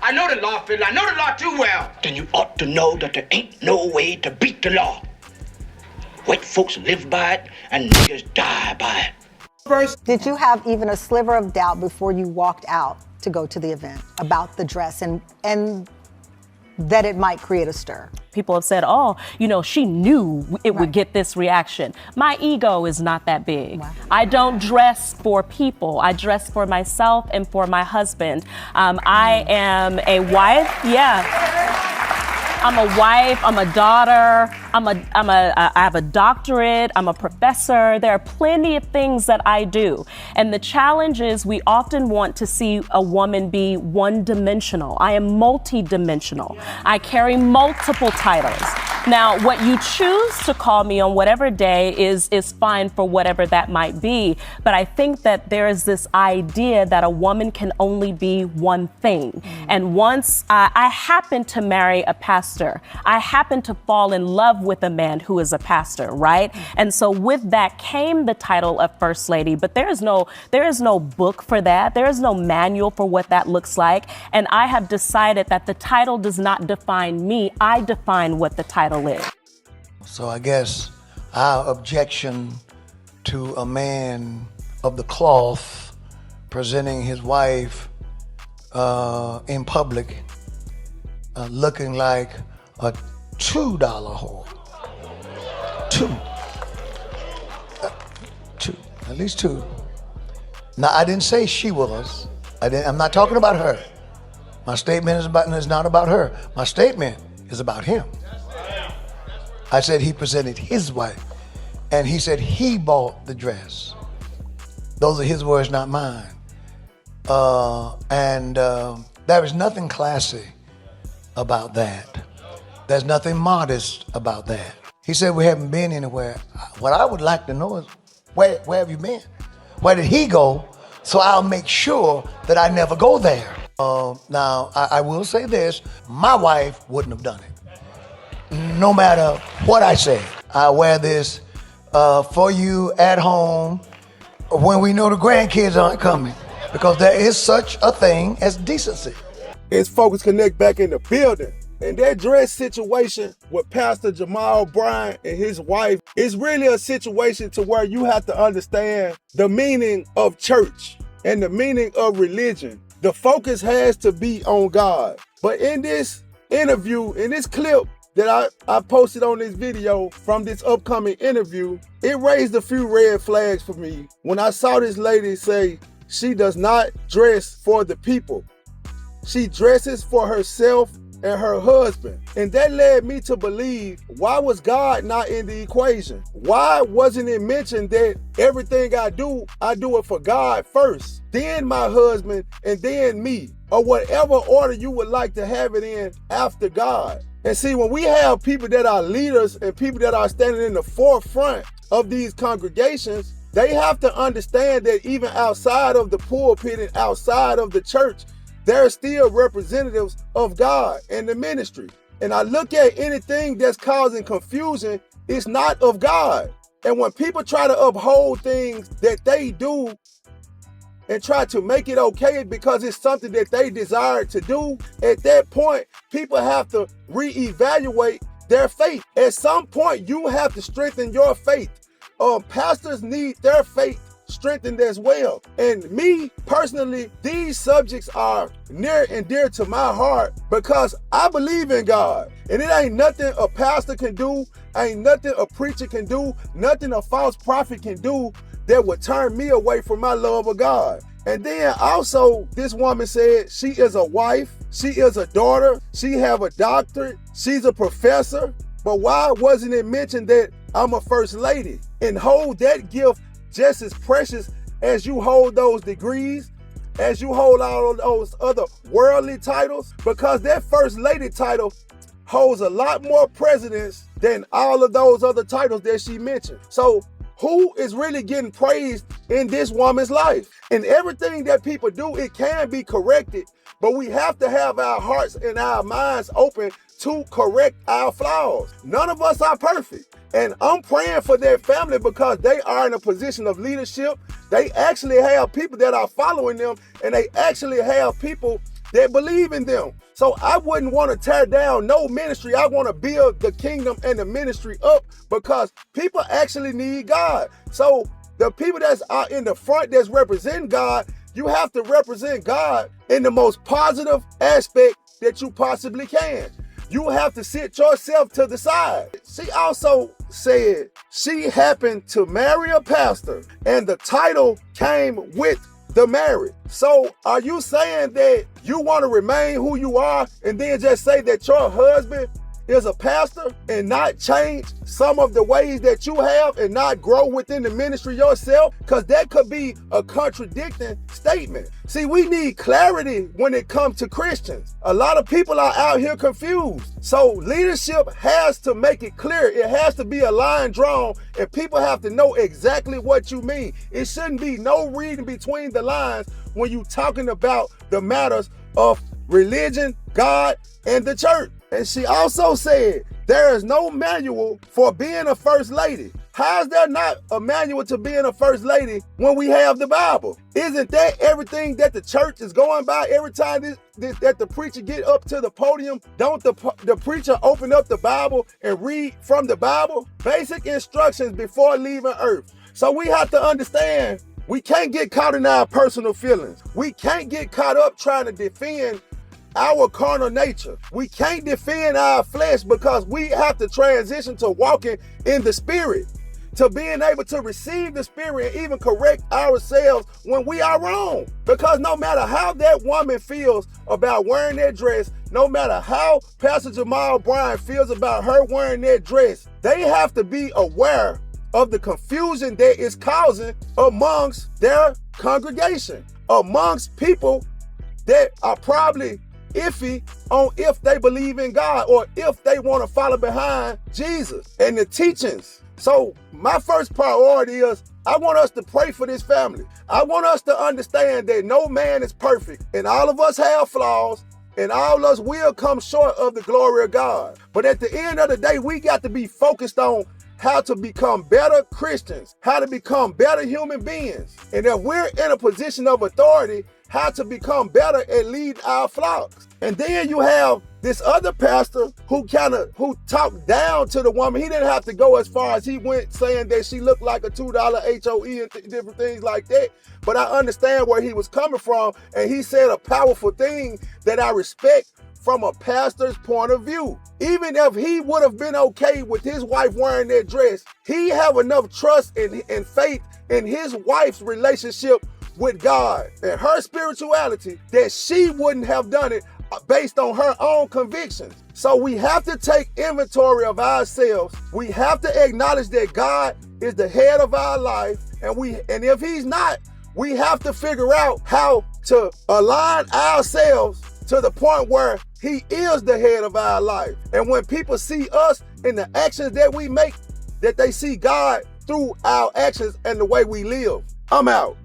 I know the law, Phil. I know the law too well. Then you ought to know that there ain't no way to beat the law. White folks live by it, and niggas die by it. Did you have even a sliver of doubt before you walked out to go to the event about the dress and that it might create a stir? People have said, oh, she knew it would get this reaction. My ego is not that big. Wow. I don't dress for people. I dress for myself and for my husband. I am a wife. Yeah. I'm a wife, I'm a daughter, I have a doctorate, I'm a professor. There are plenty of things that I do. And the challenge is we often want to see a woman be one-dimensional. I am multi-dimensional. I carry multiple titles. Now, what you choose to call me on whatever day is fine for whatever that might be. But I think that there is this idea that a woman can only be one thing. Mm-hmm. And once I happened to marry a pastor, I happened to fall in love with a man who is a pastor, right? Mm-hmm. And so with that came the title of First Lady. But there is no book for that. There is no manual for what that looks like. And I have decided that the title does not define me. I define what the title is. So I guess our objection to a man of the cloth presenting his wife in public looking like a $2 whore. Two. At least two. Now, I didn't say she was. I'm not talking about her. My statement is not about her. My statement is about him. I said he presented his wife, and he said he bought the dress. Those are his words, not mine. There is nothing classy about that. There's nothing modest about that. He said we haven't been anywhere. What I would like to know is where have you been? Where did he go? So I'll make sure that I never go there. Now, I will say this, my wife wouldn't have done it. No matter what I say, I wear this for you at home when we know the grandkids aren't coming, because there is such a thing as decency. It's Focus Connect back in the building. And that dress situation with Pastor Jamal Bryant and his wife is really a situation to where you have to understand the meaning of church and the meaning of religion. The focus has to be on God. But in this interview, in this clip, that I posted on this video from this upcoming interview, it raised a few red flags for me when I saw this lady say she does not dress for the people. She dresses for herself and her husband. And that led me to believe, why was God not in the equation? Why wasn't it mentioned that everything I do it for God first, then my husband, and then me, or whatever order you would like to have it in after God? And see, when we have people that are leaders and people that are standing in the forefront of these congregations, they have to understand that even outside of the pulpit and outside of the church, there are still representatives of God and the ministry. And I look at anything that's causing confusion, it's not of God. And when people try to uphold things that they do and try to make it okay because it's something that they desire to do, at that point, people have to reevaluate their faith. At some point, you have to strengthen your faith. Pastors need their faith strengthened as well. And me, personally, these subjects are near and dear to my heart because I believe in God. And it ain't nothing a pastor can do, ain't nothing a preacher can do, nothing a false prophet can do that would turn me away from my love of God. And then also, this woman said she is a wife, she is a daughter, she have a doctorate, she's a professor. But why wasn't it mentioned that I'm a first lady? And hold that gift just as precious as you hold those degrees, as you hold all of those other worldly titles, because that first lady title holds a lot more precedence than all of those other titles that she mentioned. So who is really getting praised in this woman's life? And everything that people do, it can be corrected, but we have to have our hearts and our minds open to correct our flaws. None of us are perfect. And I'm praying for their family because they are in a position of leadership. They actually have people that are following them, and they actually have people that believe in them. So I wouldn't want to tear down no ministry. I want to build the kingdom and the ministry up because people actually need God. So the people that's out in the front that's representing God, you have to represent God in the most positive aspect that you possibly can. You have to sit yourself to the side. She also said she happened to marry a pastor and the title came with the marriage. So are you saying that you want to remain who you are and then just say that your husband is a pastor and not change some of the ways that you have and not grow within the ministry yourself? Because that could be a contradicting statement. See, we need clarity when it comes to Christians. A lot of people are out here confused. So leadership has to make it clear. It has to be a line drawn and people have to know exactly what you mean. It shouldn't be no reading between the lines when you're talking about the matters of religion, God, and the church. And she also said, there is no manual for being a first lady. How is there not a manual to being a first lady when we have the Bible? Isn't that everything that the church is going by every time that the preacher get up to the podium? Don't the preacher open up the Bible and read from the Bible? Basic instructions before leaving earth. So we have to understand, we can't get caught in our personal feelings. We can't get caught up trying to defend our carnal nature. We can't defend our flesh because we have to transition to walking in the spirit, to being able to receive the spirit and even correct ourselves when we are wrong. Because no matter how that woman feels about wearing that dress, no matter how Pastor Jamal Bryant feels about her wearing that dress, they have to be aware of the confusion that is causing amongst their congregation, amongst people that are probably iffy on if they believe in God or if they want to follow behind Jesus and the teachings. So my first priority is I want us to pray for this family. I want us to understand that no man is perfect and all of us have flaws and all of us will come short of the glory of God. But at the end of the day, we got to be focused on how to become better Christians, how to become better human beings. And if we're in a position of authority, how to become better and lead our flocks. And then you have this other pastor who talked down to the woman. He didn't have to go as far as he went, saying that she looked like a $2 HOE and different things like that. But I understand where he was coming from. And he said a powerful thing that I respect from a pastor's point of view. Even if he would have been okay with his wife wearing that dress, he have enough trust and faith in his wife's relationship with God and her spirituality that she wouldn't have done it based on her own convictions. So we have to take inventory of ourselves. We have to acknowledge that God is the head of our life, and if he's not, we have to figure out how to align ourselves to the point where he is the head of our life. And when people see us in the actions that we make, that they see God through our actions and the way we live. I'm out.